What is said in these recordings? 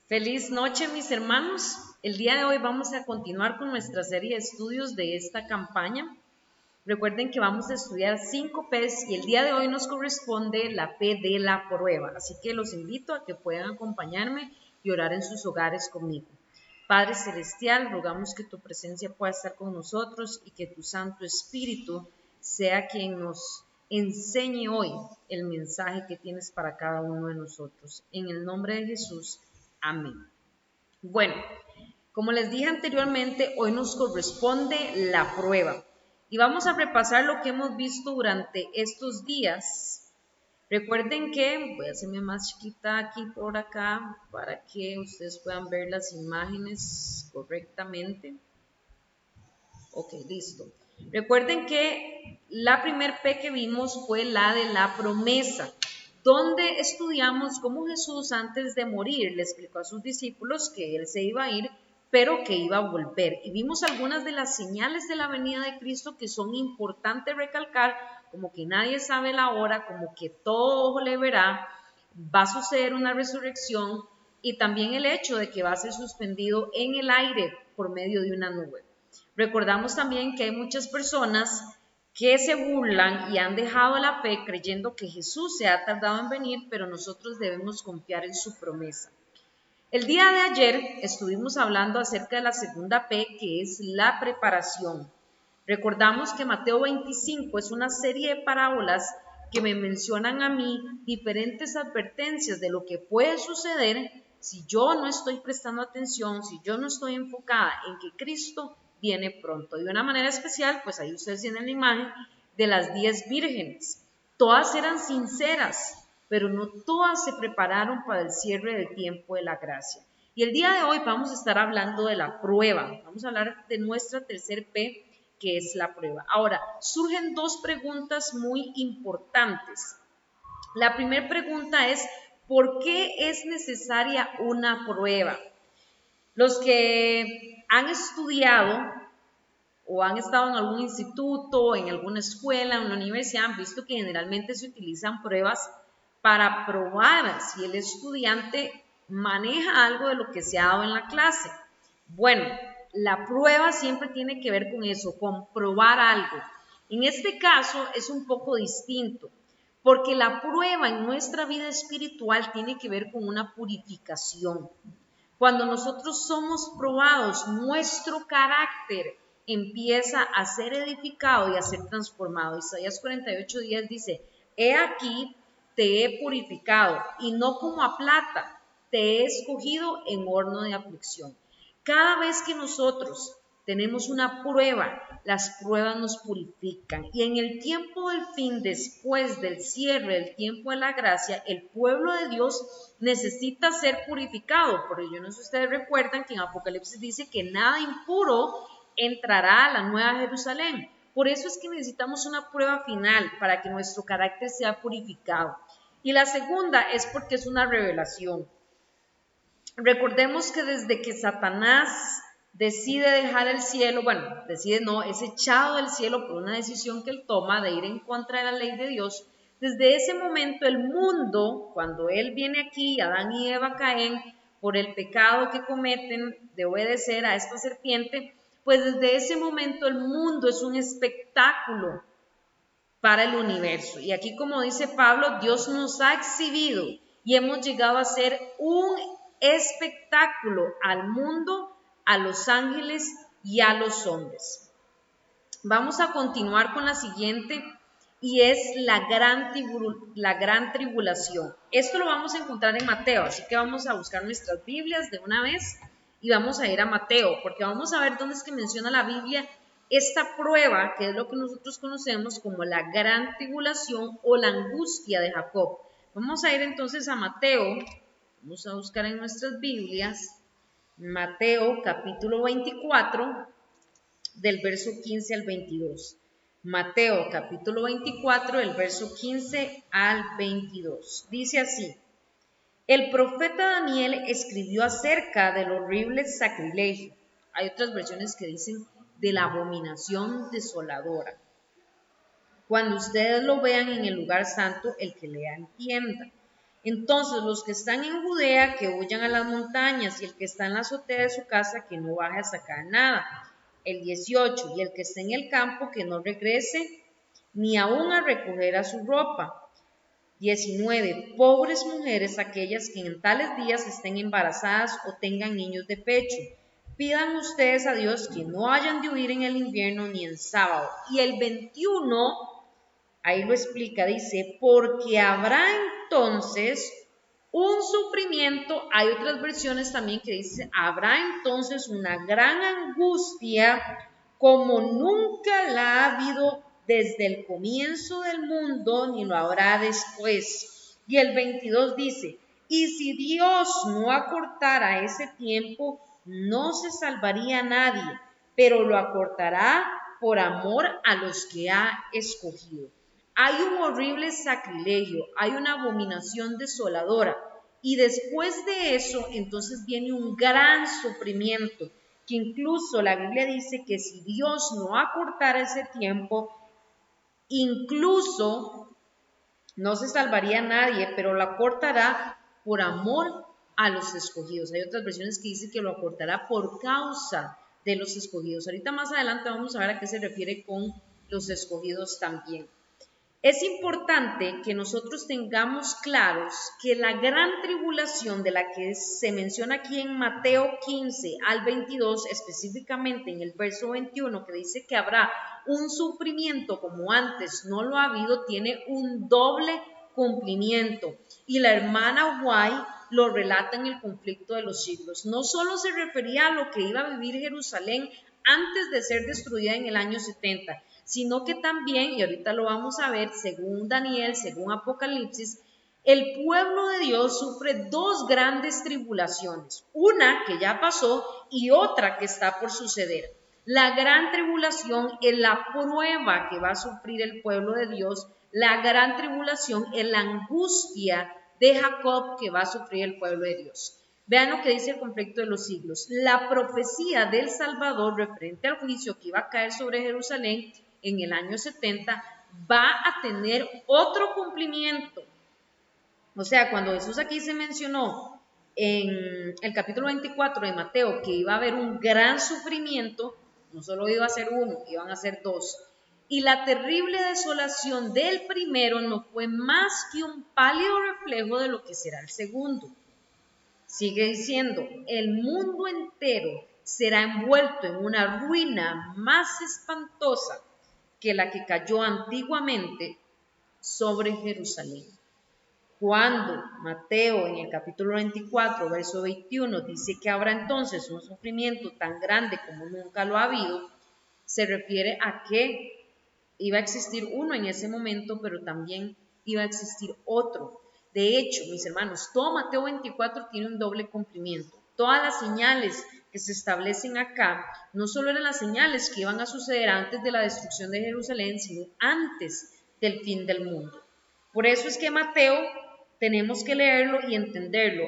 Feliz noche, mis hermanos. El día de hoy vamos a continuar con nuestra serie de estudios de esta campaña. Recuerden que vamos a estudiar 5 P's y el día de hoy nos corresponde la P de la prueba. Así que los invito a que puedan acompañarme y orar en sus hogares conmigo. Padre Celestial, rogamos que tu presencia pueda estar con nosotros y que tu Santo Espíritu sea quien nos enseñe hoy el mensaje que tienes para cada uno de nosotros. En el nombre de Jesús. Amén. Bueno, como les dije anteriormente, hoy nos corresponde la prueba y vamos a repasar lo que hemos visto durante estos días. Recuerden que voy a hacerme más chiquita aquí por acá para que ustedes puedan ver las imágenes correctamente. Ok, listo. Recuerden que la primer P que vimos fue la de la promesa, donde estudiamos cómo Jesús antes de morir le explicó a sus discípulos que Él se iba a ir, pero que iba a volver. Y vimos algunas de las señales de la venida de Cristo que son importantes recalcar, como que nadie sabe la hora, como que todo ojo le verá, va a suceder una resurrección y también el hecho de que va a ser suspendido en el aire por medio de una nube. Recordamos también que hay muchas personas que se burlan y han dejado la fe creyendo que Jesús se ha tardado en venir, pero nosotros debemos confiar en su promesa. El día de ayer estuvimos hablando acerca de la segunda P, que es la preparación. Recordamos que Mateo 25 es una serie de parábolas que me mencionan a mí diferentes advertencias de lo que puede suceder si yo no estoy prestando atención, si yo no estoy enfocada en que Cristo viene pronto. De una manera especial, pues ahí ustedes tienen la imagen de las 10 vírgenes. Todas eran sinceras, pero no todas se prepararon para el cierre del tiempo de la gracia. Y el día de hoy vamos a estar hablando de la prueba. Vamos a hablar de nuestra tercer P, que es la prueba. Ahora, surgen dos preguntas muy importantes. La primera pregunta es, ¿por qué es necesaria una prueba? Los que han estudiado o han estado en algún instituto, en alguna escuela, en una universidad, han visto que generalmente se utilizan pruebas para probar si el estudiante maneja algo de lo que se ha dado en la clase. Bueno, la prueba siempre tiene que ver con eso, con probar algo. En este caso es un poco distinto, porque la prueba en nuestra vida espiritual tiene que ver con una purificación. Cuando nosotros somos probados, nuestro carácter empieza a ser edificado y a ser transformado. Isaías 48:10 dice, he aquí te he purificado y no como a plata, te he escogido en horno de aflicción. Cada vez que nosotros tenemos una prueba, las pruebas nos purifican. Y en el tiempo del fin, después del cierre del tiempo de la gracia, el pueblo de Dios necesita ser purificado. Porque yo no sé si ustedes recuerdan que en Apocalipsis dice que nada impuro entrará a la nueva Jerusalén. Por eso es que necesitamos una prueba final para que nuestro carácter sea purificado. Y la segunda es porque es una revelación. Recordemos que desde que Satanás decide dejar el cielo, es echado del cielo por una decisión que él toma de ir en contra de la ley de Dios. Desde ese momento el mundo, cuando él viene aquí, Adán y Eva caen por el pecado que cometen de obedecer a esta serpiente, pues desde ese momento el mundo es un espectáculo para el universo. Y aquí, como dice Pablo, Dios nos ha exhibido y hemos llegado a ser un espectáculo al mundo, a los ángeles y a los hombres. Vamos a continuar con la siguiente y es la gran tribulación. Esto lo vamos a encontrar en Mateo, así que vamos a buscar nuestras Biblias de una vez y vamos a ir a Mateo, porque vamos a ver dónde es que menciona la Biblia esta prueba, que es lo que nosotros conocemos como la gran tribulación o la angustia de Jacob. Vamos a ir entonces a Mateo, vamos a buscar en nuestras Biblias, Mateo capítulo 24, del verso 15 al 22. Mateo capítulo 24, del verso 15 al 22. Dice así, el profeta Daniel escribió acerca del horrible sacrilegio. Hay otras versiones que dicen de la abominación desoladora. Cuando ustedes lo vean en el lugar santo, el que lea entienda. Entonces los que están en Judea que huyan a las montañas, y el que está en la azotea de su casa que no baje a sacar nada. El 18, y el que esté en el campo que no regrese ni aún a recoger a su ropa. 19, pobres mujeres, aquellas que en tales días estén embarazadas o tengan niños de pecho. Pidan ustedes a Dios que no hayan de huir en el invierno ni en sábado. Y el 21, ahí lo explica, dice, porque habrá entonces un sufrimiento. Hay otras versiones también que dice, habrá entonces una gran angustia como nunca la ha habido desde el comienzo del mundo, ni lo habrá después. Y el 22 dice, y si Dios no acortara ese tiempo, no se salvaría nadie, pero lo acortará por amor a los que ha escogido. Hay un horrible sacrilegio, hay una abominación desoladora, y después de eso, entonces viene un gran sufrimiento, que incluso la Biblia dice que si Dios no acortara ese tiempo, incluso no se salvaría nadie, pero lo acortará por amor a los escogidos. Hay otras versiones que dicen que lo acortará por causa de los escogidos. Ahorita más adelante vamos a ver a qué se refiere con los escogidos también. Es importante que nosotros tengamos claros que la gran tribulación de la que se menciona aquí en Mateo 15 al 22, específicamente en el verso 21, que dice que habrá un sufrimiento como antes no lo ha habido, tiene un doble cumplimiento. Y la hermana White lo relata en el conflicto de los siglos. No solo se refería a lo que iba a vivir Jerusalén antes de ser destruida en el año 70, sino que también, y ahorita lo vamos a ver, según Daniel, según Apocalipsis, el pueblo de Dios sufre dos grandes tribulaciones, una que ya pasó y otra que está por suceder. La gran tribulación es la prueba que va a sufrir el pueblo de Dios, la gran tribulación es la angustia de Jacob que va a sufrir el pueblo de Dios. Vean lo que dice el conflicto de los siglos. La profecía del Salvador referente al juicio que iba a caer sobre Jerusalén en el año 70 va a tener otro cumplimiento. O sea, cuando Jesús aquí se mencionó en el capítulo 24 de Mateo que iba a haber un gran sufrimiento, no solo iba a ser uno, iban a ser dos. Y la terrible desolación del primero no fue más que un pálido reflejo de lo que será el segundo. Sigue diciendo, el mundo entero será envuelto en una ruina más espantosa que la que cayó antiguamente sobre Jerusalén. Cuando Mateo en el capítulo 24, verso 21, dice que habrá entonces un sufrimiento tan grande como nunca lo ha habido, se refiere a que iba a existir uno en ese momento, pero también iba a existir otro. De hecho, mis hermanos, todo Mateo 24 tiene un doble cumplimiento. Todas las señales que se establecen acá no solo eran las señales que iban a suceder antes de la destrucción de Jerusalén, sino antes del fin del mundo. Por eso es que Mateo tenemos que leerlo y entenderlo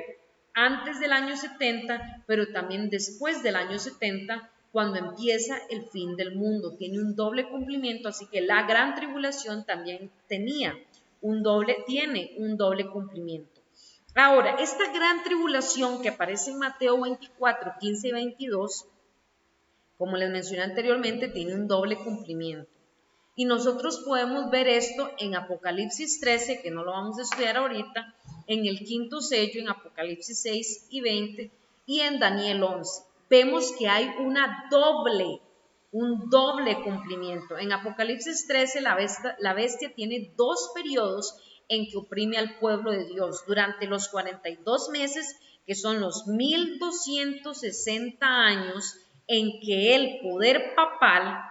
antes del año 70, pero también después del año 70, cuando empieza el fin del mundo. Tiene un doble cumplimiento, así que la gran tribulación también tiene un doble cumplimiento. Ahora, esta gran tribulación que aparece en Mateo 24, 15 y 22, como les mencioné anteriormente, tiene un doble cumplimiento. Y nosotros podemos ver esto en Apocalipsis 13, que no lo vamos a estudiar ahorita, en el quinto sello, en Apocalipsis 6 y 20, y en Daniel 11. Vemos que hay un doble cumplimiento. En Apocalipsis 13, la bestia tiene dos periodos en que oprime al pueblo de Dios. Durante los 42 meses, que son los 1260 años, en que el poder papal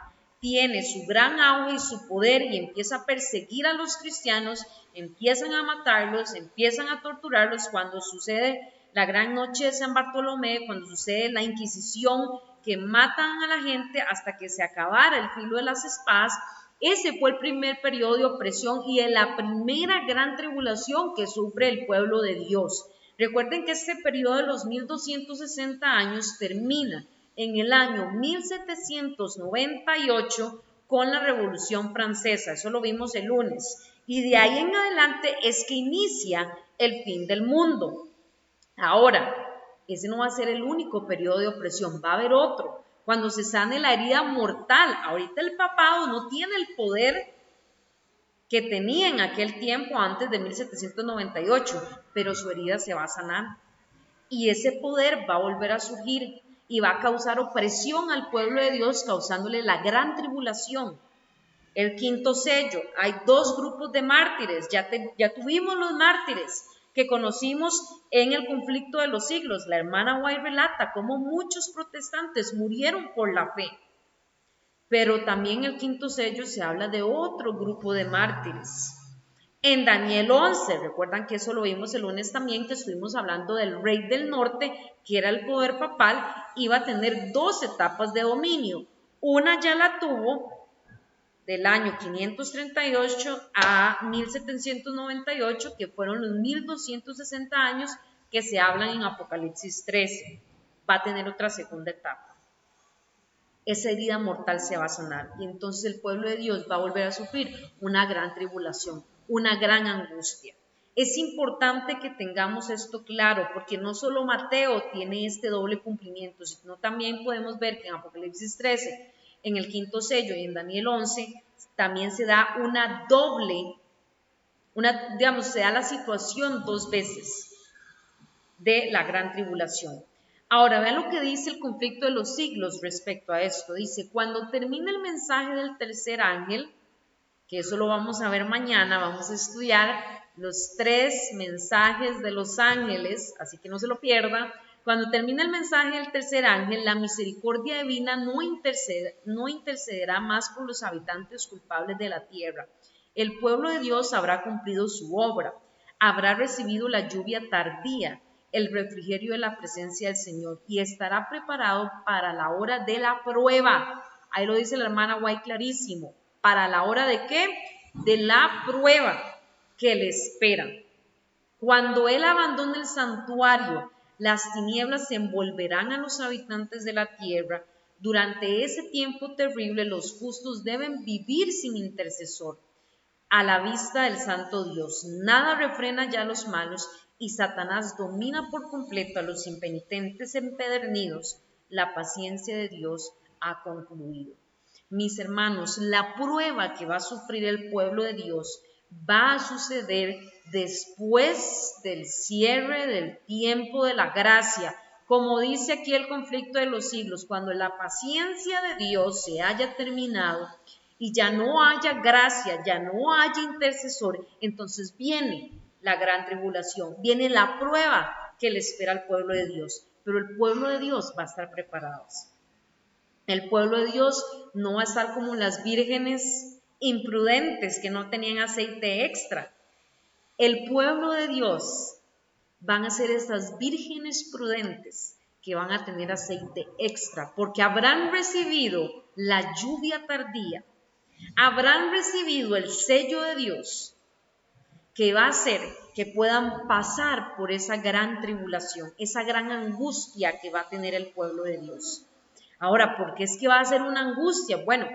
tiene su gran auge y su poder y empieza a perseguir a los cristianos, empiezan a matarlos, empiezan a torturarlos cuando sucede la gran noche de San Bartolomé, cuando sucede la Inquisición, que matan a la gente hasta que se acabara el filo de las espadas. Ese fue el primer periodo de opresión y es la primera gran tribulación que sufre el pueblo de Dios. Recuerden que este periodo de los 1260 años termina en el año 1798 con la Revolución Francesa. Eso lo vimos el lunes. Y de ahí en adelante es que inicia el fin del mundo. Ahora, ese no va a ser el único periodo de opresión, va a haber otro. Cuando se sane la herida mortal, ahorita el papado no tiene el poder que tenía en aquel tiempo antes de 1798, pero su herida se va a sanar. Y ese poder va a volver a surgir y va a causar opresión al pueblo de Dios, causándole la gran tribulación. El quinto sello, hay dos grupos de mártires, ya tuvimos los mártires que conocimos en el conflicto de los siglos. La hermana White relata cómo muchos protestantes murieron por la fe. Pero también en el quinto sello se habla de otro grupo de mártires. En Daniel 11, recuerdan que eso lo vimos el lunes también, que estuvimos hablando del rey del norte, que era el poder papal, iba a tener dos etapas de dominio. Una ya la tuvo del año 538 a 1798, que fueron los 1260 años que se hablan en Apocalipsis 13. Va a tener otra segunda etapa. Esa herida mortal se va a sanar y entonces el pueblo de Dios va a volver a sufrir una gran tribulación, una gran angustia. Es importante que tengamos esto claro porque no solo Mateo tiene este doble cumplimiento, sino también podemos ver que en Apocalipsis 13, en el quinto sello y en Daniel 11, también se da una doble, se da la situación dos veces de la gran tribulación. Ahora, vean lo que dice el conflicto de los siglos respecto a esto. Dice, cuando termine el mensaje del tercer ángel, que eso lo vamos a ver mañana, vamos a estudiar los 3 mensajes de los ángeles, así que no se lo pierda. Cuando termine el mensaje del tercer ángel, la misericordia divina no intercederá más por los habitantes culpables de la tierra. El pueblo de Dios habrá cumplido su obra, habrá recibido la lluvia tardía, el refrigerio de la presencia del Señor y estará preparado para la hora de la prueba. Ahí lo dice la hermana White clarísimo. ¿Para la hora de qué? De la prueba que le espera. Cuando Él abandone el santuario, las tinieblas se envolverán a los habitantes de la tierra. Durante ese tiempo terrible, los justos deben vivir sin intercesor. A la vista del santo Dios, nada refrena ya a los malos y Satanás domina por completo a los impenitentes empedernidos. La paciencia de Dios ha concluido. Mis hermanos, la prueba que va a sufrir el pueblo de Dios va a suceder después del cierre del tiempo de la gracia. Como dice aquí el conflicto de los siglos, cuando la paciencia de Dios se haya terminado y ya no haya gracia, ya no haya intercesor, entonces viene la gran tribulación, viene la prueba que le espera al pueblo de Dios, pero el pueblo de Dios va a estar preparado. El pueblo de Dios no va a estar como las vírgenes imprudentes que no tenían aceite extra. El pueblo de Dios van a ser estas vírgenes prudentes que van a tener aceite extra, porque habrán recibido la lluvia tardía, habrán recibido el sello de Dios, que va a hacer que puedan pasar por esa gran tribulación, esa gran angustia que va a tener el pueblo de Dios. Ahora, ¿por qué es que va a ser una angustia? Bueno,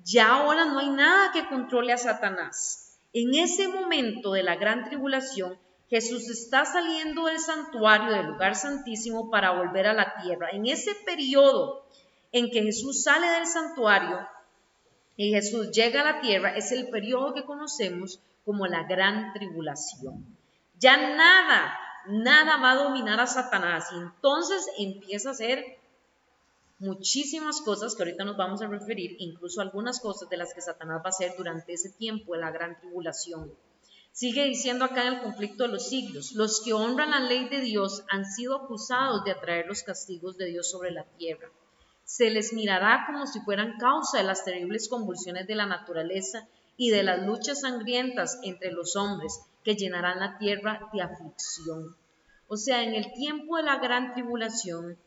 ya ahora no hay nada que controle a Satanás. En ese momento de la gran tribulación, Jesús está saliendo del santuario, del lugar santísimo, para volver a la tierra. En ese periodo en que Jesús sale del santuario y Jesús llega a la tierra, es el periodo que conocemos como la gran tribulación. Ya nada va a dominar a Satanás y entonces empieza a ser muchísimas cosas que ahorita nos vamos a referir, incluso algunas cosas de las que Satanás va a hacer durante ese tiempo de la gran tribulación. Sigue diciendo acá en el conflicto de los siglos, los que honran la ley de Dios han sido acusados de atraer los castigos de Dios sobre la tierra. Se les mirará como si fueran causa de las terribles convulsiones de la naturaleza y de las luchas sangrientas entre los hombres que llenarán la tierra de aflicción. O sea, en el tiempo de la gran tribulación,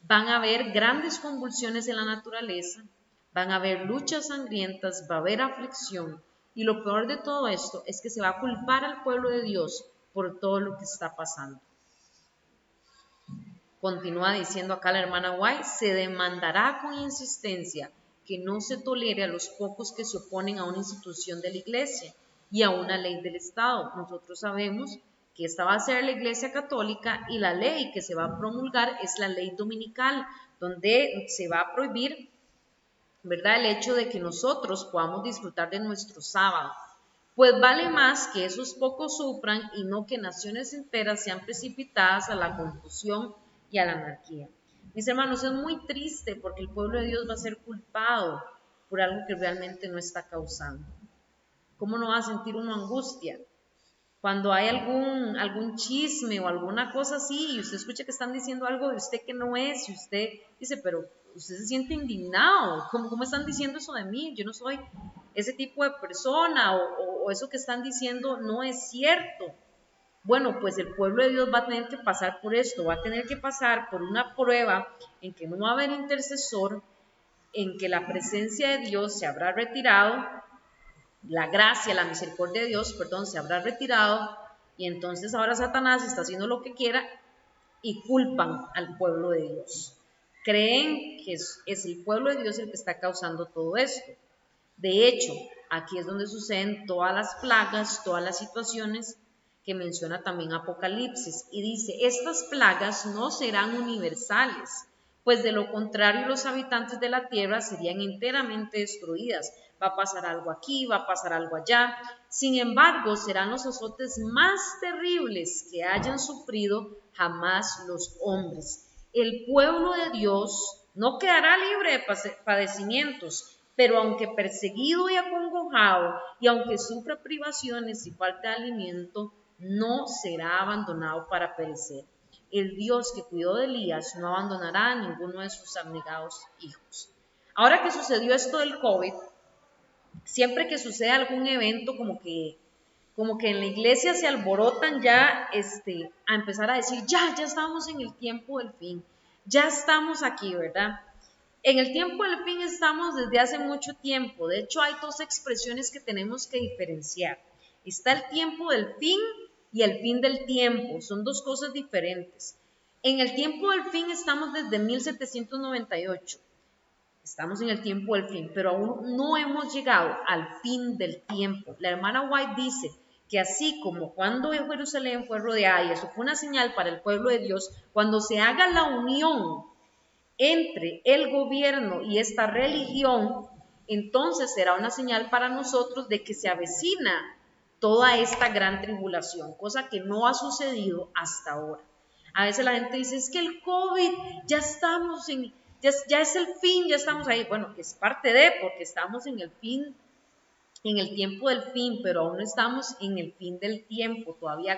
van a haber grandes convulsiones en la naturaleza, van a haber luchas sangrientas, va a haber aflicción y lo peor de todo esto es que se va a culpar al pueblo de Dios por todo lo que está pasando. Continúa diciendo acá la hermana White, se demandará con insistencia que no se tolere a los pocos que se oponen a una institución de la iglesia y a una ley del Estado. Nosotros sabemos que esta va a ser la Iglesia Católica, y la ley que se va a promulgar es la ley dominical, donde se va a prohibir, ¿verdad?, el hecho de que nosotros podamos disfrutar de nuestro sábado. Pues vale más que esos pocos sufran y no que naciones enteras sean precipitadas a la confusión y a la anarquía. Mis hermanos, es muy triste porque el pueblo de Dios va a ser culpado por algo que realmente no está causando. ¿Cómo no va a sentir uno angustia cuando hay algún chisme o alguna cosa así y usted escucha que están diciendo algo de usted que no es, y usted dice, pero usted se siente indignado? ¿Cómo están diciendo eso de mí? Yo no soy ese tipo de persona, o eso que están diciendo no es cierto. Bueno, pues el pueblo de Dios va a tener que pasar por esto, va a tener que pasar por una prueba en que no va a haber intercesor, en que la presencia de Dios se habrá retirado, la gracia, la misericordia de Dios, perdón, se habrá retirado, y entonces ahora Satanás está haciendo lo que quiera y culpan al pueblo de Dios. Creen que es el pueblo de Dios el que está causando todo esto. De hecho, aquí es donde suceden todas las plagas, todas las situaciones que menciona también Apocalipsis, y dice, estas plagas no serán universales, pues de lo contrario los habitantes de la tierra serían enteramente destruidas. Va a pasar algo aquí, va a pasar algo allá. Sin embargo, serán los azotes más terribles que hayan sufrido jamás los hombres. El pueblo de Dios no quedará libre de padecimientos, pero aunque perseguido y acongojado, y aunque sufra privaciones y falta de alimento, no será abandonado para perecer. El Dios que cuidó de Elías no abandonará a ninguno de sus abnegados hijos. Ahora que sucedió esto del COVID, siempre que sucede algún evento como que en la iglesia se alborotan ya a empezar a decir, ya estamos en el tiempo del fin, ya estamos aquí, ¿verdad? En el tiempo del fin estamos desde hace mucho tiempo. De hecho, hay dos expresiones que tenemos que diferenciar. Está el tiempo del fin y el fin del tiempo. Son dos cosas diferentes. En el tiempo del fin estamos desde 1798. Estamos en el tiempo del fin, pero aún no hemos llegado al fin del tiempo. La hermana White dice que así como cuando Jerusalén fue rodeada, y eso fue una señal para el pueblo de Dios, cuando se haga la unión entre el gobierno y esta religión, entonces será una señal para nosotros de que se avecina toda esta gran tribulación, cosa que no ha sucedido hasta ahora. A veces la gente dice, es que el COVID, ya estamos ya es el fin, ya estamos ahí. Bueno, es parte de, porque estamos en el fin, en el tiempo del fin, pero aún no estamos en el fin del tiempo. Todavía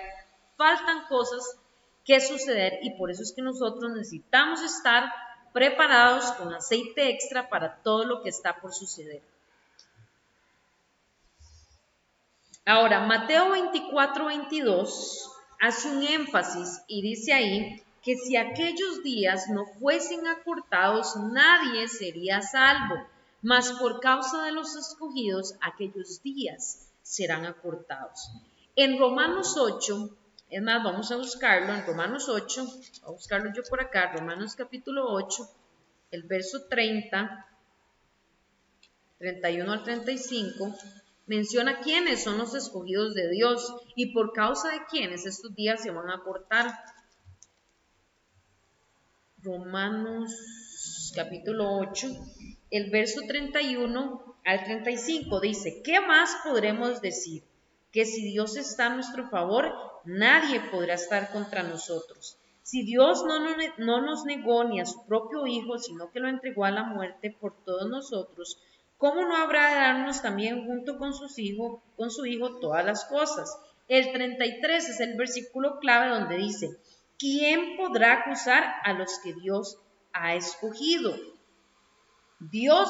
faltan cosas que suceder, y por eso es que nosotros necesitamos estar preparados con aceite extra para todo lo que está por suceder. Ahora, Mateo 24-22 hace un énfasis y dice ahí que si aquellos días no fuesen acortados, nadie sería salvo, mas por causa de los escogidos, aquellos días serán acortados. En Romanos 8, es más, vamos a buscarlo en Romanos 8, voy a buscarlo yo por acá, Romanos capítulo 8, el verso 30, 31 al 35, menciona quiénes son los escogidos de Dios y por causa de quiénes estos días se van a cortar. Romanos capítulo 8, el verso 31 al 35 dice, ¿qué más podremos decir? Que si Dios está a nuestro favor, nadie podrá estar contra nosotros. Si Dios no nos negó ni a su propio Hijo, sino que lo entregó a la muerte por todos nosotros, ¿cómo no habrá de darnos también junto con su Hijo todas las cosas? El 33 es el versículo clave donde dice, ¿quién podrá acusar a los que Dios ha escogido? Dios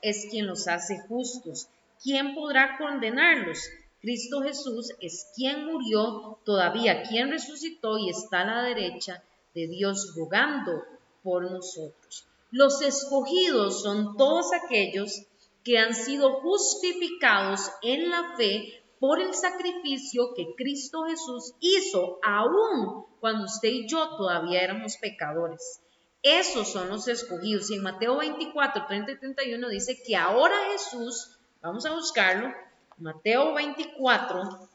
es quien los hace justos. ¿Quién podrá condenarlos? Cristo Jesús es quien murió, todavía quien resucitó y está a la derecha de Dios rogando por nosotros. Los escogidos son todos aquellos que han sido justificados en la fe por el sacrificio que Cristo Jesús hizo, aún cuando usted y yo todavía éramos pecadores. Esos son los escogidos. Y en Mateo 24, 30 y 31 dice que ahora Jesús, vamos a buscarlo, Mateo 24,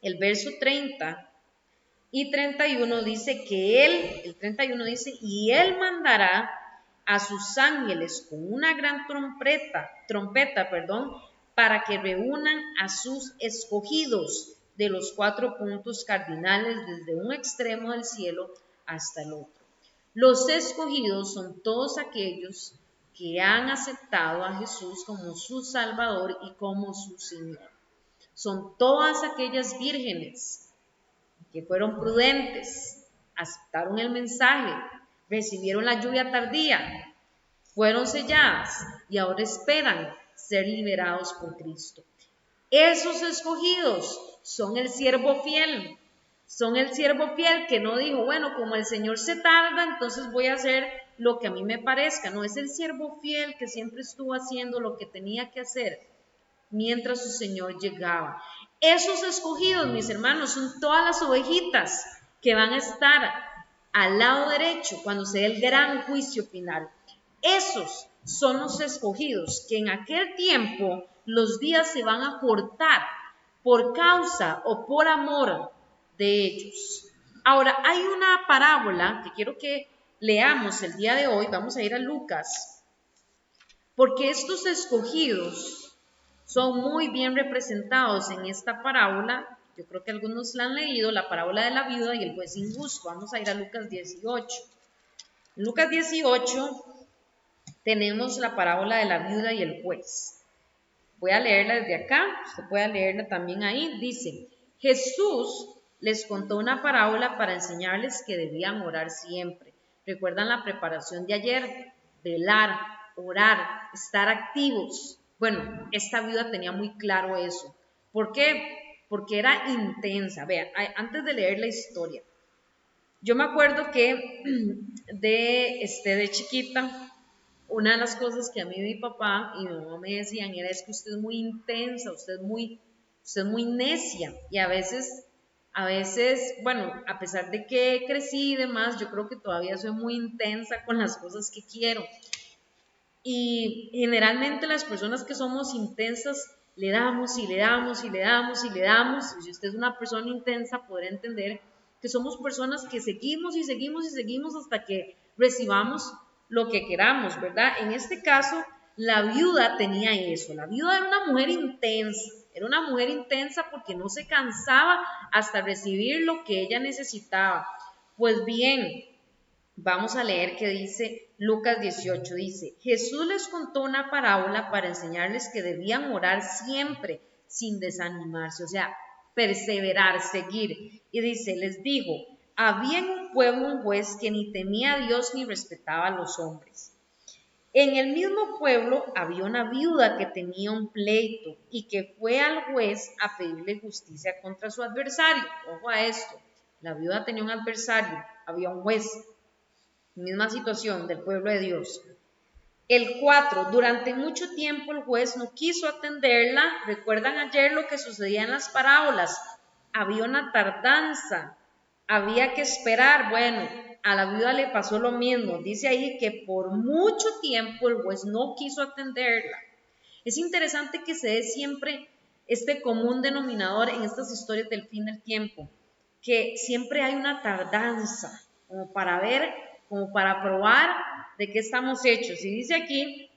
el verso 30, Y 31 dice que el 31 dice, y él mandará a sus ángeles con una gran trompeta, para que reúnan a sus escogidos de los 4 puntos cardinales desde un extremo del cielo hasta el otro. Los escogidos son todos aquellos que han aceptado a Jesús como su Salvador y como su Señor. Son todas aquellas vírgenes que fueron prudentes, aceptaron el mensaje, recibieron la lluvia tardía, fueron selladas y ahora esperan ser liberados por Cristo. Esos escogidos son el siervo fiel, que no dijo, bueno, como el Señor se tarda, entonces voy a hacer lo que a mí me parezca. No, es el siervo fiel que siempre estuvo haciendo lo que tenía que hacer mientras su Señor llegaba. Esos escogidos, mis hermanos, son todas las ovejitas que van a estar al lado derecho cuando se dé el gran juicio final. Esos son los escogidos que en aquel tiempo los días se van a cortar por causa o por amor de ellos. Ahora, hay una parábola que quiero que leamos el día de hoy. Vamos a ir a Lucas, porque estos escogidos son muy bien representados en esta parábola. Yo creo que algunos la han leído, la parábola de la viuda y el juez injusto. Vamos a ir a Lucas 18. En Lucas 18 tenemos la parábola de la viuda y el juez. Voy a leerla desde acá, usted puede leerla también ahí. Dice, Jesús les contó una parábola para enseñarles que debían orar siempre. ¿Recuerdan la preparación de ayer? Velar, orar, estar activos. Bueno, esta viuda tenía muy claro eso. ¿Por qué? Porque era intensa. Vean, antes de leer la historia, yo me acuerdo que de chiquita, una de las cosas que a mí mi papá y mi mamá me decían era es que usted es muy intensa, usted es muy necia y a veces, bueno, a pesar de que crecí y demás, yo creo que todavía soy muy intensa con las cosas que quiero. Y generalmente las personas que somos intensas le damos y le damos y le damos y le damos. Y si usted es una persona intensa, podrá entender que somos personas que seguimos y seguimos y seguimos hasta que recibamos lo que queramos, ¿verdad? En este caso, la viuda tenía eso. La viuda era una mujer intensa. Era una mujer intensa porque no se cansaba hasta recibir lo que ella necesitaba. Pues bien, vamos a leer que dice Lucas 18, dice, Jesús les contó una parábola para enseñarles que debían orar siempre sin desanimarse, o sea, perseverar, seguir. Y dice, les dijo, había en un pueblo un juez que ni temía a Dios ni respetaba a los hombres. En el mismo pueblo había una viuda que tenía un pleito y que fue al juez a pedirle justicia contra su adversario. Ojo a esto, la viuda tenía un adversario, había un juez. Misma situación del pueblo de Dios. El 4, durante mucho tiempo el juez no quiso atenderla. ¿Recuerdan ayer lo que sucedía en las parábolas? Había una tardanza, había que esperar. Bueno, a la viuda le pasó lo mismo. Dice ahí que por mucho tiempo el juez no quiso atenderla. Es interesante que se dé siempre este común denominador en estas historias del fin del tiempo, que siempre hay una tardanza, como para ver, como para probar de qué estamos hechos. Y dice aquí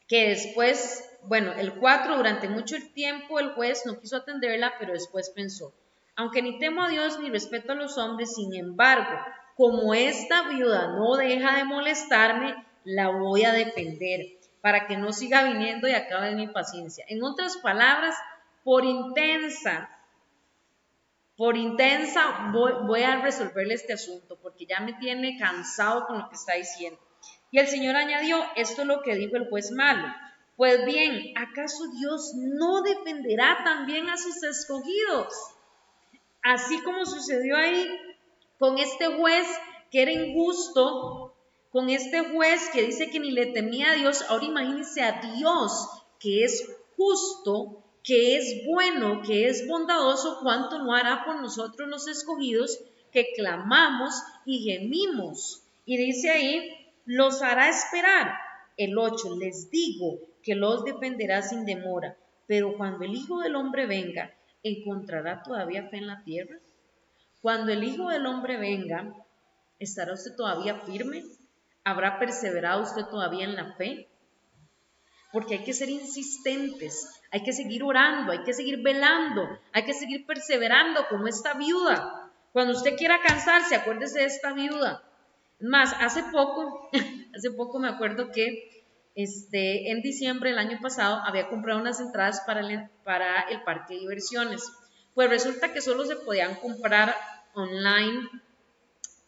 que después, bueno, el 4, durante mucho tiempo el juez no quiso atenderla, pero después pensó, aunque ni temo a Dios ni respeto a los hombres, sin embargo, como esta viuda no deja de molestarme, la voy a defender para que no siga viniendo y acabe mi paciencia. En otras palabras, por intensa voy a resolverle este asunto porque ya me tiene cansado con lo que está diciendo. Y el Señor añadió, esto es lo que dijo el juez malo. Pues bien, ¿acaso Dios no defenderá también a sus escogidos? Así como sucedió ahí con este juez que era injusto, con este juez que dice que ni le temía a Dios, ahora imagínense a Dios que es justo, que es bueno, que es bondadoso, cuánto no hará por nosotros los escogidos que clamamos y gemimos. Y dice ahí, los hará esperar. El 8, les digo que los defenderá sin demora, pero cuando el Hijo del Hombre venga, ¿encontrará todavía fe en la tierra? Cuando el Hijo del Hombre venga, ¿estará usted todavía firme? ¿Habrá perseverado usted todavía en la fe? Porque hay que ser insistentes, hay que seguir orando, hay que seguir velando, hay que seguir perseverando como esta viuda. Cuando usted quiera cansarse, acuérdese de esta viuda. Más, hace poco me acuerdo que en diciembre del año pasado había comprado unas entradas para el parque de diversiones. Pues resulta que solo se podían comprar online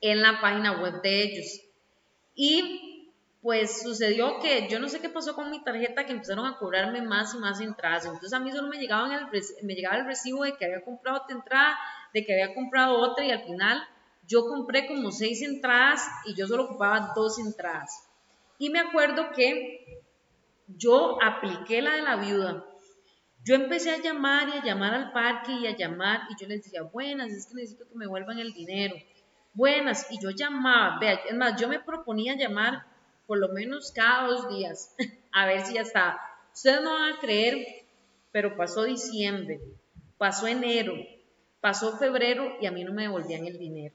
en la página web de ellos. Y pues sucedió que yo no sé qué pasó con mi tarjeta, que empezaron a cobrarme más y más entradas. Entonces a mí solo me llegaba el recibo de que había comprado otra entrada, de que había comprado otra, y al final yo compré como 6 entradas y yo solo ocupaba 2 entradas. Y me acuerdo que yo apliqué la de la viuda. Yo empecé a llamar y a llamar al parque y a llamar, y yo les decía, buenas, es que necesito que me vuelvan el dinero. Buenas, y yo llamaba, vea, es más, yo me proponía llamar por lo menos cada 2 días, a ver si ya estaba. Ustedes no van a creer, pero pasó diciembre, pasó enero, pasó febrero y a mí no me devolvían el dinero.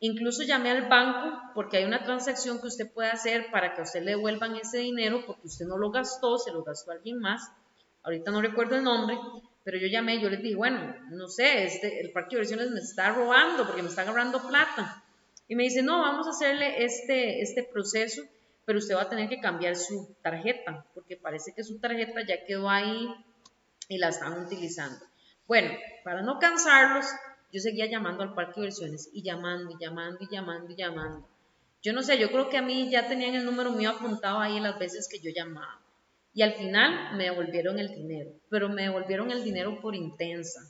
Incluso llamé al banco porque hay una transacción que usted puede hacer para que a usted le devuelvan ese dinero porque usted no lo gastó, se lo gastó alguien más. Ahorita no recuerdo el nombre, pero yo llamé, yo les dije, bueno, no sé, el parque de diversiones me está robando porque me está agarrando plata. Y me dice, no, vamos a hacerle este proceso, pero usted va a tener que cambiar su tarjeta porque parece que su tarjeta ya quedó ahí y la están utilizando. Bueno, para no cansarlos, yo seguía llamando al parque de diversiones y llamando y llamando y llamando y llamando. Yo no sé, yo creo que a mí ya tenían el número mío apuntado ahí las veces que yo llamaba. Y al final me devolvieron el dinero, pero me devolvieron el dinero por intensa,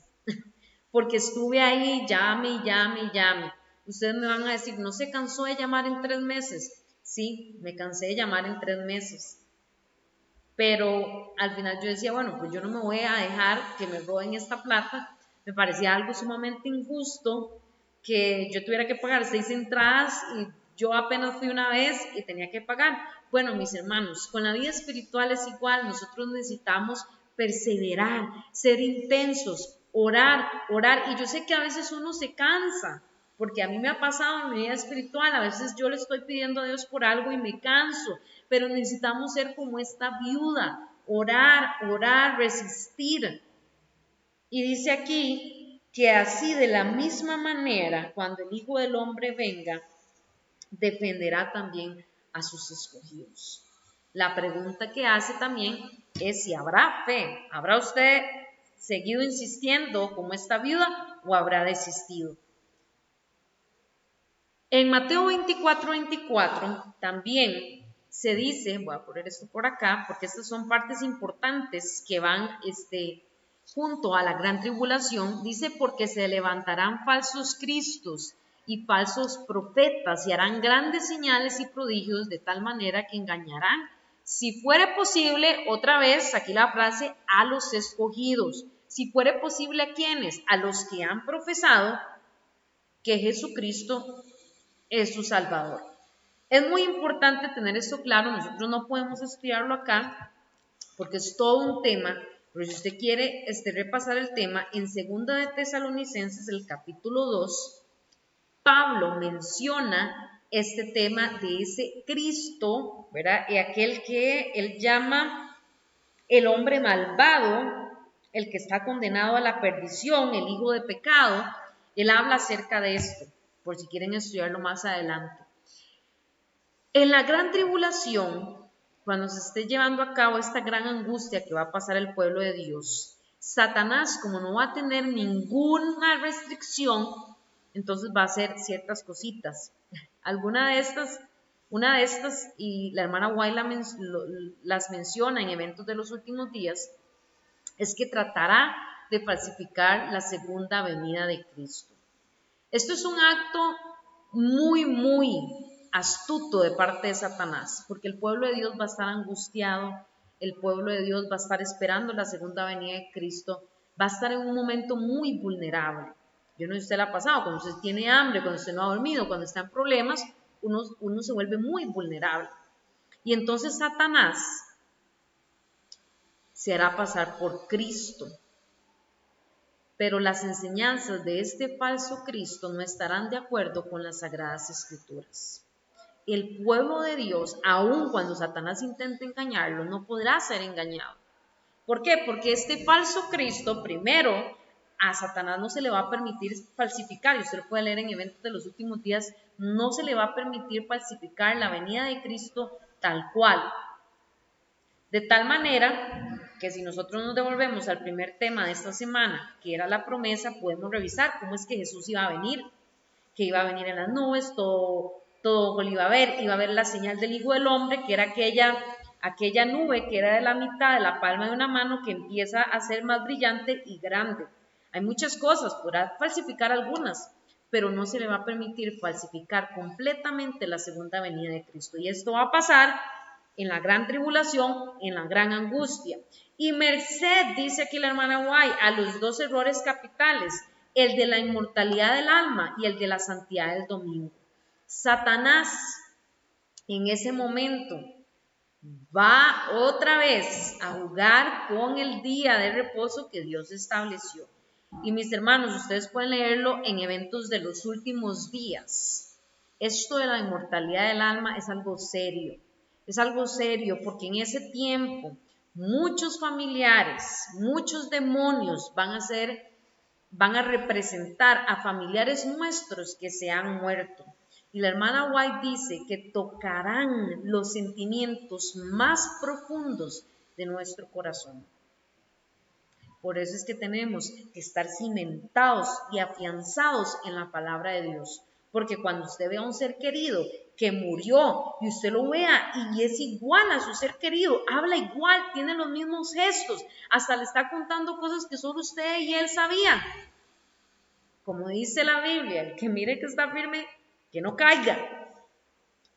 porque estuve ahí, llame y llame y llame. Ustedes me van a decir, ¿no se cansó de llamar en 3 meses? Sí, me cansé de llamar en 3 meses. Pero al final yo decía, bueno, pues yo no me voy a dejar que me roben esta plata. Me parecía algo sumamente injusto que yo tuviera que pagar 6 entradas y yo apenas fui una vez y tenía que pagar. Bueno, mis hermanos, con la vida espiritual es igual, nosotros necesitamos perseverar, ser intensos, orar, orar. Y yo sé que a veces uno se cansa, porque a mí me ha pasado en mi vida espiritual, a veces yo le estoy pidiendo a Dios por algo y me canso, pero necesitamos ser como esta viuda, orar, orar, resistir. Y dice aquí que así de la misma manera, cuando el Hijo del Hombre venga, defenderá también a sus escogidos. La pregunta que hace también es si habrá fe. ¿Habrá usted seguido insistiendo como esta viuda o habrá desistido? En Mateo 24 también se dice, voy a poner esto por acá, porque estas son partes importantes que van junto a la gran tribulación, dice, porque se levantarán falsos cristos y falsos profetas y harán grandes señales y prodigios de tal manera que engañarán, si fuere posible, otra vez, aquí la frase, a los escogidos. Si fuere posible, ¿a quiénes? A los que han profesado que Jesucristo es su Salvador. Es muy importante tener esto claro, nosotros no podemos estudiarlo acá porque es todo un tema, pero si usted quiere repasar el tema, en 2 de Tesalonicenses, el capítulo 2, Pablo menciona este tema de ese Cristo, ¿verdad? Y aquel que él llama el hombre malvado, el que está condenado a la perdición, el hijo de pecado. Él habla acerca de esto, por si quieren estudiarlo más adelante. En la gran tribulación, cuando se esté llevando a cabo esta gran angustia que va a pasar el pueblo de Dios, Satanás, como no va a tener ninguna restricción, entonces va a hacer ciertas cositas. Una de estas, y la hermana White las menciona en eventos de los últimos días, es que tratará de falsificar la segunda venida de Cristo. Esto es un acto muy, muy astuto de parte de Satanás, porque el pueblo de Dios va a estar angustiado, el pueblo de Dios va a estar esperando la segunda venida de Cristo, va a estar en un momento muy vulnerable. Yo no sé si usted la ha pasado, cuando usted tiene hambre, cuando usted no ha dormido, cuando está en problemas, uno se vuelve muy vulnerable. Y entonces Satanás se hará pasar por Cristo. pero las enseñanzas de este falso Cristo no estarán de acuerdo con las Sagradas Escrituras. El pueblo de Dios, aun cuando Satanás intente engañarlo, no podrá ser engañado. ¿Por qué? Porque este falso Cristo, primero, a Satanás no se le va a permitir falsificar, y usted lo puede leer en Eventos de los Últimos Días, no se le va a permitir falsificar la venida de Cristo tal cual. De tal manera que si nosotros nos devolvemos al primer tema de esta semana, que era la promesa, podemos revisar cómo es que Jesús iba a venir, que iba a venir en las nubes, todo lo iba a ver la señal del Hijo del Hombre, que era aquella nube que era de la mitad de la palma de una mano, que empieza a ser más brillante y grande. Hay muchas cosas, podrá falsificar algunas, pero no se le va a permitir falsificar completamente la segunda venida de Cristo. Y esto va a pasar en la gran tribulación, en la gran angustia. Y merced, dice aquí la hermana White, a los dos errores capitales, el de la inmortalidad del alma y el de la santidad del domingo. Satanás en ese momento va otra vez a jugar con el día de reposo que Dios estableció. Y mis hermanos, ustedes pueden leerlo en Eventos de los Últimos Días. Esto de la inmortalidad del alma es algo serio. Es algo serio porque en ese tiempo muchos familiares, muchos demonios van a representar a familiares nuestros que se han muerto. Y la hermana White dice que tocarán los sentimientos más profundos de nuestro corazón. Por eso es que tenemos que estar cimentados y afianzados en la palabra de Dios. Porque cuando usted vea a un ser querido que murió y usted lo vea y es igual a su ser querido, habla igual, tiene los mismos gestos, hasta le está contando cosas que solo usted y él sabían. Como dice la Biblia, el que mire que está firme, que no caiga,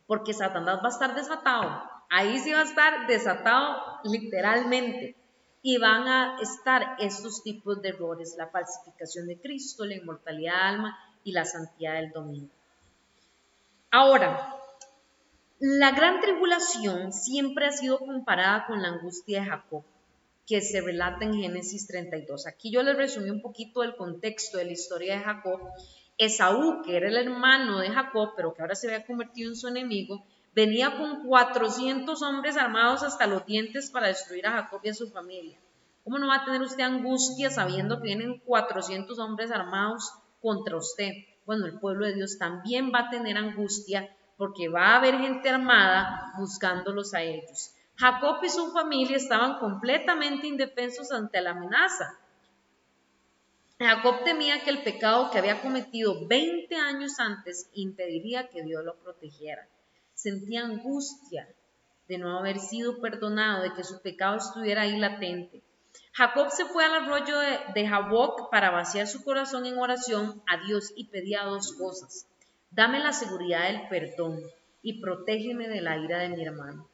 porque Satanás va a estar desatado. Ahí sí va a estar desatado literalmente. Y van a estar estos tipos de errores, la falsificación de Cristo, la inmortalidad del alma y la santidad del domingo. Ahora, la gran tribulación siempre ha sido comparada con la angustia de Jacob, que se relata en Génesis 32. Aquí yo les resumí un poquito el contexto de la historia de Jacob. Esaú, que era el hermano de Jacob, pero que ahora se había convertido en su enemigo, venía con 400 hombres armados hasta los dientes para destruir a Jacob y a su familia. ¿Cómo no va a tener usted angustia sabiendo que vienen 400 hombres armados contra usted? Bueno, el pueblo de Dios también va a tener angustia porque va a haber gente armada buscándolos a ellos. Jacob y su familia estaban completamente indefensos ante la amenaza. Jacob temía que el pecado que había cometido 20 años antes impediría que Dios lo protegiera. Sentía angustia de no haber sido perdonado, de que su pecado estuviera ahí latente. Jacob se fue al arroyo de Jaboc para vaciar su corazón en oración a Dios y pedía dos cosas. Dame la seguridad del perdón y protégeme de la ira de mi hermano.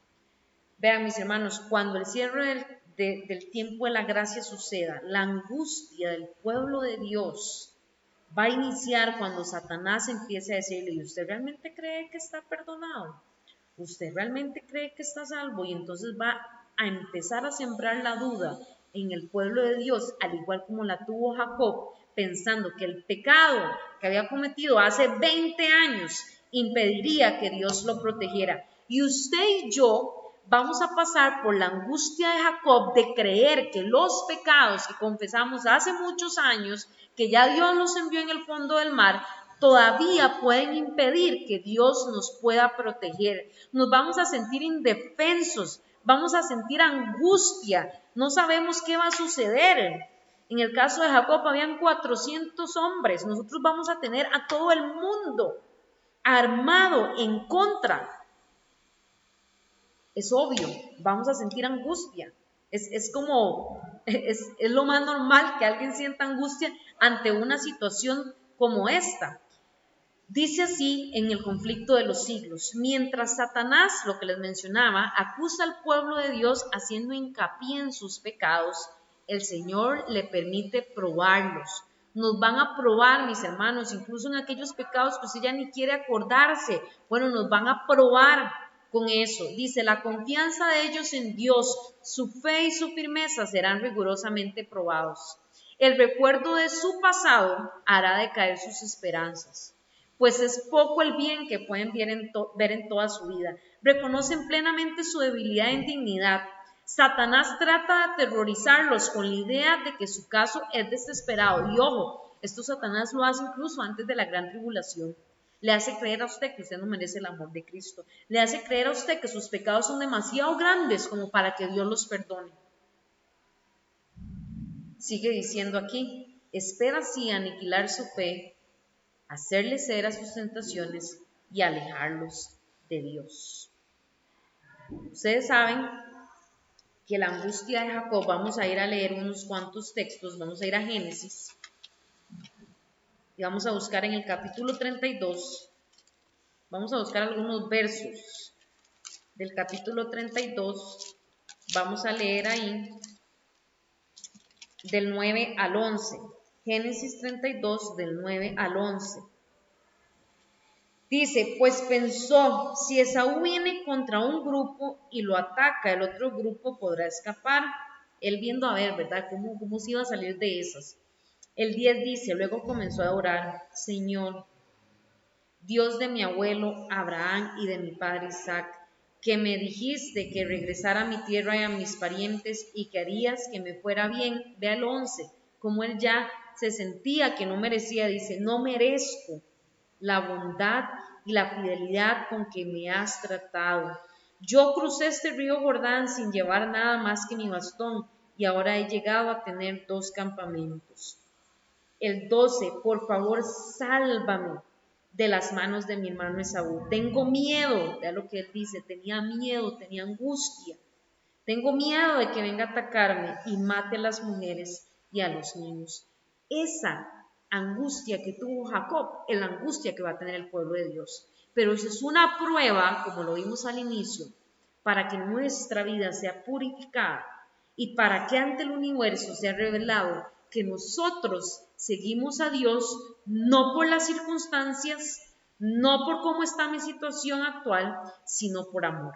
Vean, mis hermanos, cuando el cierre del tiempo de la gracia suceda, la angustia del pueblo de Dios va a iniciar cuando Satanás empiece a decirle: ¿y usted realmente cree que está perdonado? ¿Usted realmente cree que está salvo? Y entonces va a empezar a sembrar la duda en el pueblo de Dios, al igual como la tuvo Jacob, pensando que el pecado que había cometido hace 20 años impediría que Dios lo protegiera. Y usted y yo vamos a pasar por la angustia de Jacob de creer que los pecados que confesamos hace muchos años, que ya Dios los envió en el fondo del mar, todavía pueden impedir que Dios nos pueda proteger. Nos vamos a sentir indefensos, vamos a sentir angustia, no sabemos qué va a suceder. En el caso de Jacob habían 400 hombres, nosotros vamos a tener a todo el mundo armado en contra. Es obvio, vamos a sentir angustia. Es lo más normal que alguien sienta angustia ante una situación como esta. Dice así en el conflicto de los siglos: mientras Satanás, lo que les mencionaba, acusa al pueblo de Dios haciendo hincapié en sus pecados, el Señor le permite probarlos. Nos van a probar, mis hermanos, incluso en aquellos pecados que usted ya ni quiere acordarse. Bueno, nos van a probar con eso. Dice: la confianza de ellos en Dios, su fe y su firmeza serán rigurosamente probados. El recuerdo de su pasado hará decaer sus esperanzas, pues es poco el bien que pueden ver en toda su vida. Reconocen plenamente su debilidad e indignidad. Satanás trata de aterrorizarlos con la idea de que su caso es desesperado. Y ojo, esto Satanás lo hace incluso antes de la gran tribulación. Le hace creer a usted que usted no merece el amor de Cristo. Le hace creer a usted que sus pecados son demasiado grandes como para que Dios los perdone. Sigue diciendo aquí, espera así aniquilar su fe, hacerle ceder a sus tentaciones y alejarlos de Dios. Ustedes saben que la angustia de Jacob, vamos a ir a leer unos cuantos textos, vamos a ir a Génesis y vamos a buscar en el capítulo 32, vamos a buscar algunos versos del capítulo 32, vamos a leer ahí del 9 al 11, Génesis 32 del 9 al 11. Dice, pues pensó, si Esaú viene contra un grupo y lo ataca, el otro grupo podrá escapar. Él viendo a ver, ¿verdad? ¿Cómo se iba a salir de esas? El 10 dice, luego comenzó a orar, Señor, Dios de mi abuelo Abraham y de mi padre Isaac, que me dijiste que regresara a mi tierra y a mis parientes y que harías que me fuera bien. Vea el 11, como él ya se sentía que no merecía, dice, no merezco la bondad y la fidelidad con que me has tratado. Yo crucé este río Jordán sin llevar nada más que mi bastón y ahora he llegado a tener 2 campamentos. El 12, por favor, sálvame de las manos de mi hermano Esaú. Tengo miedo, vea lo que él dice, tenía miedo, tenía angustia. Tengo miedo de que venga a atacarme y mate a las mujeres y a los niños. Esa angustia que tuvo Jacob es la angustia que va a tener el pueblo de Dios. Pero eso es una prueba, como lo vimos al inicio, para que nuestra vida sea purificada y para que ante el universo sea revelado que nosotros seguimos a Dios no por las circunstancias, no por cómo está mi situación actual, sino por amor.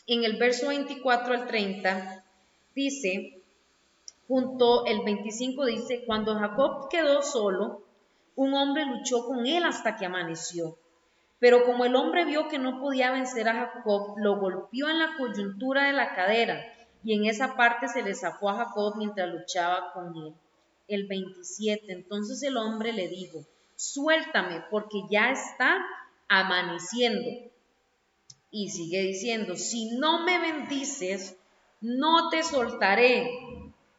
En el verso 24 al 30 dice, junto el 25 dice, cuando Jacob quedó solo, un hombre luchó con él hasta que amaneció. Pero como el hombre vio que no podía vencer a Jacob, lo golpeó en la coyuntura de la cadera y en esa parte se le zafó a Jacob mientras luchaba con él. El 27, entonces el hombre le dijo, suéltame porque ya está amaneciendo. Y sigue diciendo, si no me bendices, no te soltaré,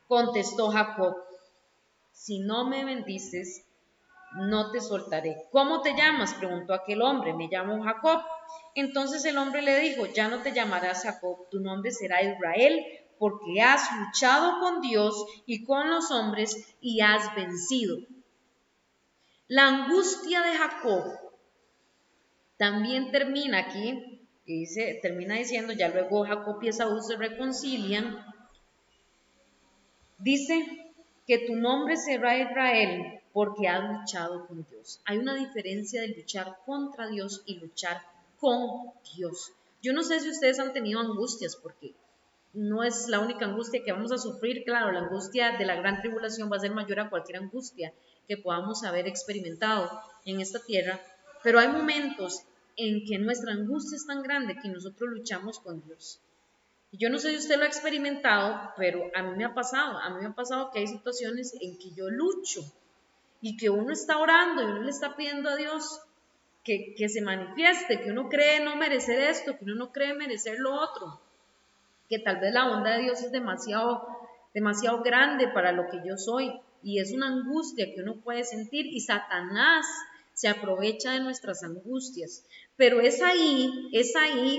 contestó Jacob. Si no me bendices, no te soltaré. ¿Cómo te llamas?, preguntó aquel hombre. Me llamo Jacob. Entonces el hombre le dijo, ya no te llamarás Jacob, tu nombre será Israel, porque has luchado con Dios y con los hombres y has vencido. La angustia de Jacob también termina aquí, termina diciendo, ya luego Jacob y Esaú se reconcilian, dice que tu nombre será Israel porque has luchado con Dios. Hay una diferencia de luchar contra Dios y luchar con Dios. Yo no sé si ustedes han tenido angustias, porque no es la única angustia que vamos a sufrir. Claro, la angustia de la gran tribulación va a ser mayor a cualquier angustia que podamos haber experimentado en esta tierra, pero hay momentos en que nuestra angustia es tan grande que nosotros luchamos con Dios. Yo no sé si usted lo ha experimentado, pero a mí me ha pasado que hay situaciones en que yo lucho y que uno está orando y uno le está pidiendo a Dios que se manifieste, que uno cree no merecer esto, que uno no cree merecer lo otro, que tal vez la bondad de Dios es demasiado grande para lo que yo soy, y es una angustia que uno puede sentir, y Satanás se aprovecha de nuestras angustias, pero es ahí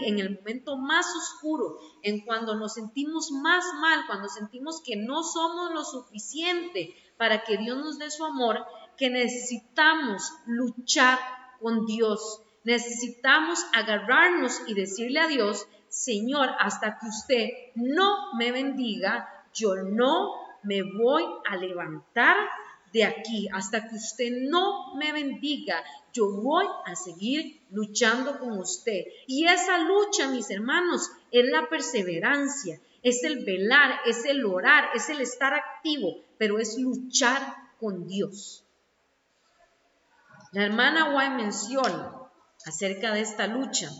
en el momento más oscuro, en cuando nos sentimos más mal, cuando sentimos que no somos lo suficiente para que Dios nos dé su amor, que necesitamos luchar con Dios. Necesitamos agarrarnos y decirle a Dios, Señor, hasta que usted no me bendiga, yo no me voy a levantar de aquí. Hasta que usted no me bendiga, yo voy a seguir luchando con usted. Y esa lucha, mis hermanos, es la perseverancia. es el velar, es el orar, es el estar activo, pero es luchar con Dios. La hermana White menciona acerca de esta lucha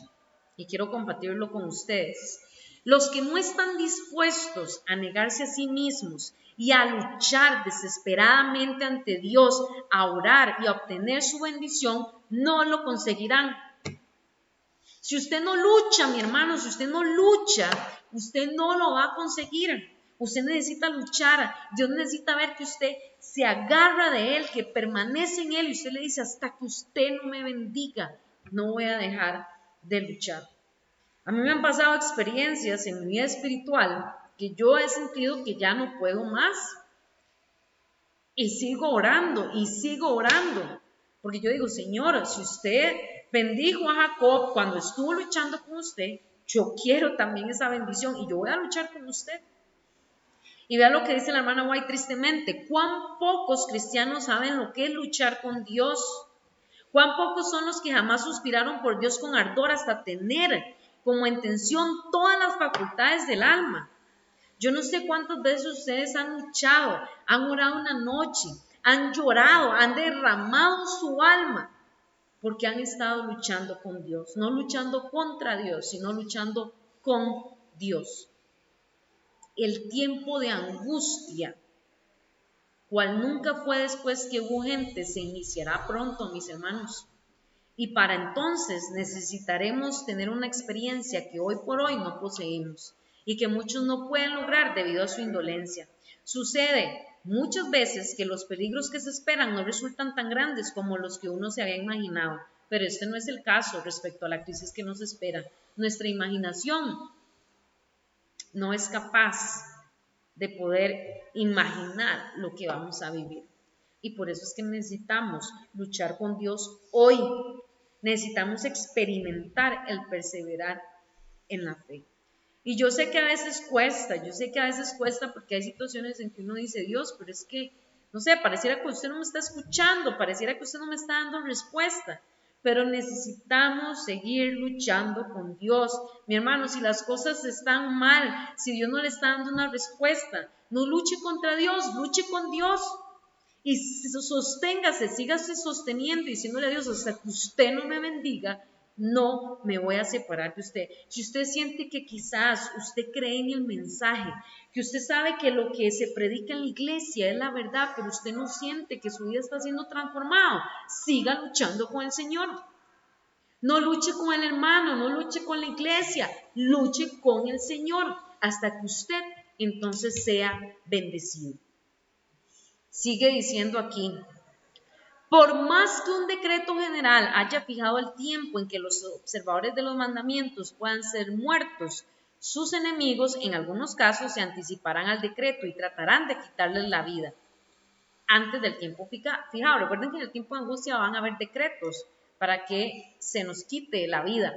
y quiero compartirlo con ustedes. Los que no están dispuestos a negarse a sí mismos y a luchar desesperadamente ante Dios, a orar y a obtener su bendición, no lo conseguirán. Si usted no lucha, mi hermano, si usted no lucha, usted no lo va a conseguir. Usted necesita luchar. Dios necesita ver que usted se agarra de Él, que permanece en Él. Y usted le dice, hasta que usted no me bendiga, no voy a dejar de luchar. A mí me han pasado experiencias en mi vida espiritual que yo he sentido que ya no puedo más. Y sigo orando, porque yo digo, Señor, si usted bendijo a Jacob cuando estuvo luchando con usted, yo quiero también esa bendición y yo voy a luchar con usted. Y vea lo que dice la hermana White tristemente, cuán pocos cristianos saben lo que es luchar con Dios, cuán pocos son los que jamás suspiraron por Dios con ardor hasta tener como intención todas las facultades del alma. Yo no sé cuántas veces ustedes han luchado, han orado una noche, han llorado, han derramado su alma, porque han estado luchando con Dios, no luchando contra Dios, sino luchando con Dios. El tiempo de angustia, cual nunca fue después que hubo gente, se iniciará pronto, mis hermanos. Y para entonces necesitaremos tener una experiencia que hoy por hoy no poseemos y que muchos no pueden lograr debido a su indolencia. Sucede muchas veces que los peligros que se esperan no resultan tan grandes como los que uno se había imaginado, pero este no es el caso respecto a la crisis que nos espera. Nuestra imaginación no es capaz de poder imaginar lo que vamos a vivir. Y por eso es que necesitamos luchar con Dios hoy. Necesitamos experimentar el perseverar en la fe. Y yo sé que a veces cuesta porque hay situaciones en que uno dice, Dios, pero es que, no sé, pareciera que usted no me está escuchando, pareciera que usted no me está dando respuesta. Pero necesitamos seguir luchando con Dios. Mi hermano, si las cosas están mal, si Dios no le está dando una respuesta, no luche contra Dios, luche con Dios. Y sosténgase, sígase sosteniendo y diciéndole a Dios, hasta que usted no me bendiga, no me voy a separar de usted. Si usted siente que quizás usted cree en el mensaje, que usted sabe que lo que se predica en la iglesia es la verdad, pero usted no siente que su vida está siendo transformado, siga luchando con el Señor. No luche con el hermano, no luche con la iglesia, luche con el Señor hasta que usted entonces sea bendecido. Sigue diciendo aquí, por más que un decreto general haya fijado el tiempo en que los observadores de los mandamientos puedan ser muertos, sus enemigos en algunos casos se anticiparán al decreto y tratarán de quitarles la vida antes del tiempo fijado. Recuerden que en el tiempo de angustia van a haber decretos para que se nos quite la vida.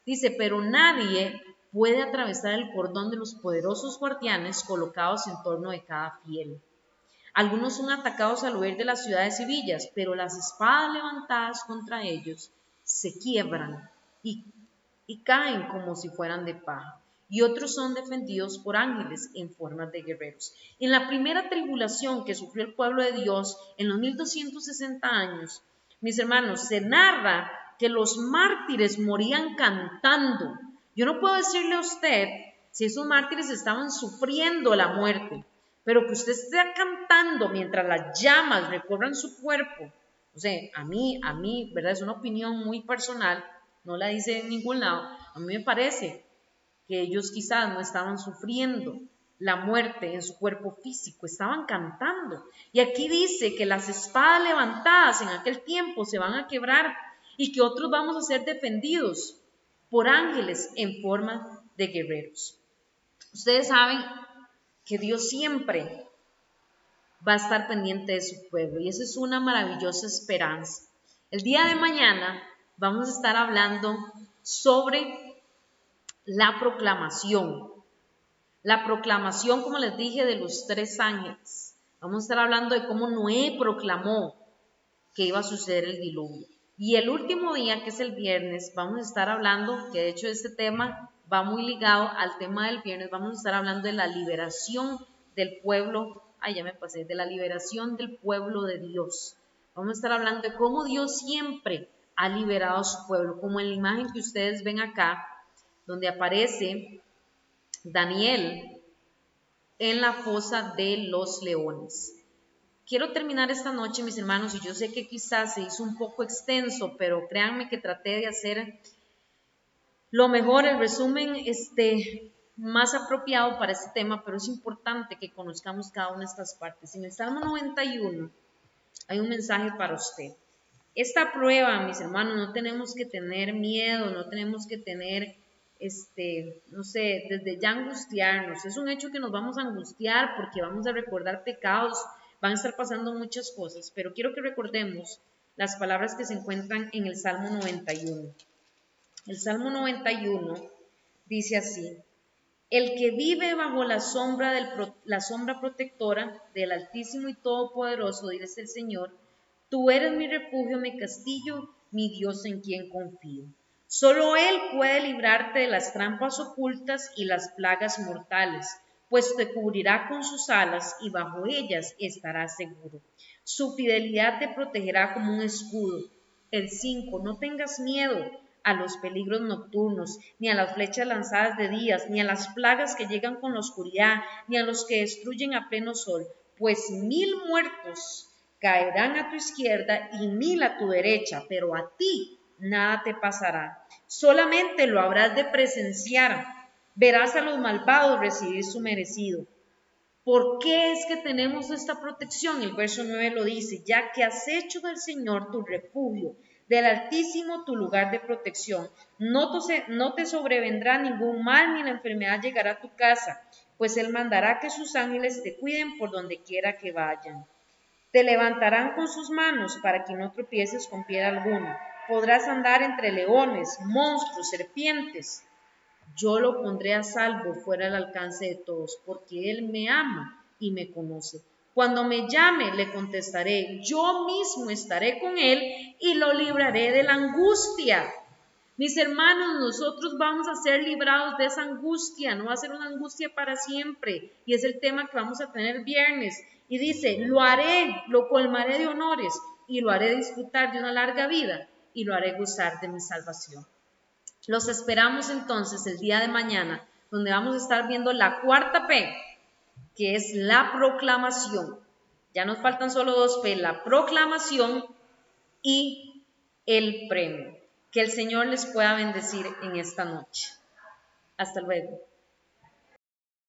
Dice, pero nadie puede atravesar el cordón de los poderosos guardianes colocados en torno de cada fiel. Algunos son atacados al huir de las ciudades y villas, pero las espadas levantadas contra ellos se quiebran y caen como si fueran de paja. Y otros son defendidos por ángeles en formas de guerreros. En la primera tribulación que sufrió el pueblo de Dios en los 1260 años, mis hermanos, se narra que los mártires morían cantando. Yo no puedo decirle a usted si esos mártires estaban sufriendo la muerte, pero que usted esté cantando mientras las llamas recorran su cuerpo. O sea, a mí, ¿verdad? Es una opinión muy personal, no la dice en ningún lado. A mí me parece que ellos quizás no estaban sufriendo la muerte en su cuerpo físico, estaban cantando. Y aquí dice que las espadas levantadas en aquel tiempo se van a quebrar y que otros vamos a ser defendidos por ángeles en forma de guerreros. Ustedes saben que Dios siempre va a estar pendiente de su pueblo y esa es una maravillosa esperanza. El día de mañana vamos a estar hablando sobre la proclamación. La proclamación, como les dije, de los 3 ángeles. Vamos a estar hablando de cómo Noé proclamó que iba a suceder el diluvio. Y el último día, que es el viernes, vamos a estar hablando, que de hecho este tema va muy ligado al tema del viernes. Vamos a estar hablando de la liberación del pueblo, de la liberación del pueblo de Dios. Vamos a estar hablando de cómo Dios siempre ha liberado a su pueblo, como en la imagen que ustedes ven acá, donde aparece Daniel en la fosa de los leones. Quiero terminar esta noche, mis hermanos, y yo sé que quizás se hizo un poco extenso, pero créanme que traté de hacer lo mejor, el resumen más apropiado para este tema, pero es importante que conozcamos cada una de estas partes. En el Salmo 91 hay un mensaje para usted. Esta prueba, mis hermanos, no tenemos que tener miedo, no tenemos que tener, no sé, desde ya angustiarnos. Es un hecho que nos vamos a angustiar porque vamos a recordar pecados, van a estar pasando muchas cosas, pero quiero que recordemos las palabras que se encuentran en el Salmo 91. El Salmo 91 dice así: el que vive bajo la sombra protectora del Altísimo y Todopoderoso, dice el Señor, tú eres mi refugio, mi castillo, mi Dios en quien confío. Solo Él puede librarte de las trampas ocultas y las plagas mortales, pues te cubrirá con sus alas y bajo ellas estarás seguro. Su fidelidad te protegerá como un escudo. El 5, no tengas miedo a los peligros nocturnos, ni a las flechas lanzadas de días, ni a las plagas que llegan con la oscuridad, ni a los que destruyen a pleno sol, pues 1000 muertos caerán a tu izquierda y 1000 a tu derecha, pero a ti nada te pasará. Solamente lo habrás de presenciar. Verás a los malvados recibir su merecido. ¿Por qué es que tenemos esta protección? El verso 9 lo dice: ya que has hecho del Señor tu refugio, del Altísimo tu lugar de protección. No te sobrevendrá ningún mal, ni la enfermedad llegará a tu casa, pues Él mandará que sus ángeles te cuiden por donde quiera que vayan. Te levantarán con sus manos para que no tropieces con piedra alguna. Podrás andar entre leones, monstruos, serpientes. Yo lo pondré a salvo fuera del alcance de todos, porque Él me ama y me conoce. Cuando me llame, le contestaré. Yo mismo estaré con Él y lo libraré de la angustia. Mis hermanos, nosotros vamos a ser librados de esa angustia, no va a ser una angustia para siempre. Y es el tema que vamos a tener viernes. Y dice, lo haré, lo colmaré de honores y lo haré disfrutar de una larga vida y lo haré gozar de mi salvación. Los esperamos entonces el día de mañana, donde vamos a estar viendo la cuarta P, que es la proclamación. Ya nos faltan solo 2 P, la proclamación y el premio. Que el Señor les pueda bendecir en esta noche. Hasta luego.